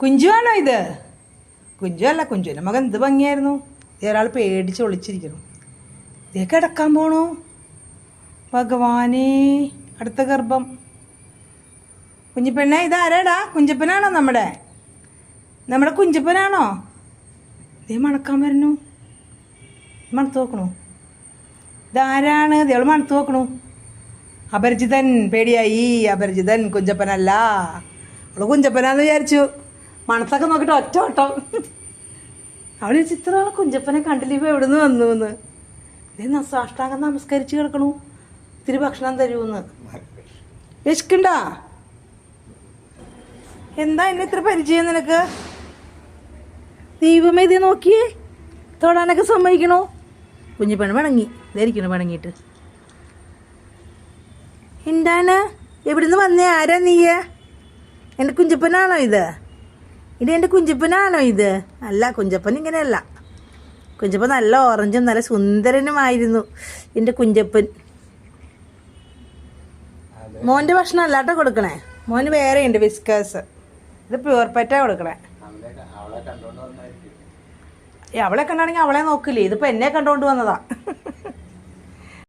കുഞ്ചുവാണോ ഇത്? കുഞ്ചു അല്ല, കുഞ്ചുവിൻ്റെ മകൻ എന്ത് ഭംഗിയായിരുന്നു. ഒരാൾ പേടിച്ച് ഒളിച്ചിരിക്കണം. ഇതേ കിടക്കാൻ പോണു. ഭഗവാനേ, അടുത്ത ഗർഭം. കുഞ്ഞിപ്പെണ്ണെ, ഇതാരാടാ? കുഞ്ചപ്പനാണോ? നമ്മുടെ കുഞ്ചപ്പനാണോ? ഇതേ മണക്കാൻ വരുന്നു. മണത്ത് നോക്കണു. ഇതാരാണ്? ഇതേൾ മണത്ത് നോക്കണു. അപരിചിതൻ. പേടിയായി. അപരിചിതൻ. കുഞ്ചപ്പനല്ല. അവള് കുഞ്ചപ്പനാന്ന് വിചാരിച്ചു. മണത്തൊക്കെ നോക്കിയിട്ട് ഒറ്റ ഓട്ടം. അവൾ ചിത്ര കുഞ്ചപ്പനെ കണ്ടില്ല, ഇപ്പോൾ എവിടെ നിന്ന് വന്നു എന്ന്. ഇതേ സാഷ്ടാംഗം നമസ്കരിച്ച് കിടക്കണു. ഇത്തിരി ഭക്ഷണം തരുമെന്ന്. വിശക്കണ്ട? എന്താ എന്നെ ഇത്ര പരിചയം നിനക്ക്? ദൈവമേ, ഇത് നോക്കിയേ, തൊടാനൊക്കെ സമ്മതിക്കണോ? കുഞ്ഞിപ്പണ് പിണങ്ങി. ഇതായിരിക്കണു പിണങ്ങിയിട്ട്. എന്താണ്? എവിടുന്ന് വന്നേ? ആരാ നീയ? എൻ്റെ കുഞ്ചപ്പനാണോ ഇത്? എൻ്റെ കുഞ്ചപ്പനാണോ ഇത്? അല്ല, കുഞ്ചപ്പൻ ഇങ്ങനെയല്ല. കുഞ്ചപ്പൻ നല്ല ഓറഞ്ചും നല്ല സുന്ദരനുമായിരുന്നു എൻ്റെ കുഞ്ചപ്പൻ. മോൻ്റെ ഭക്ഷണം അല്ലാട്ടോ കൊടുക്കണേ. മോന് വേറെ ഉണ്ട് വിസ്കേഴ്സ്. ഇത് പ്യുവർ പെറ്റാ കൊടുക്കണേ. അവളെ കണ്ടാണെങ്കിൽ അവളെ നോക്കില്ലേ? ഇതിപ്പോൾ എന്നെ കണ്ടുകൊണ്ട് വന്നതാ.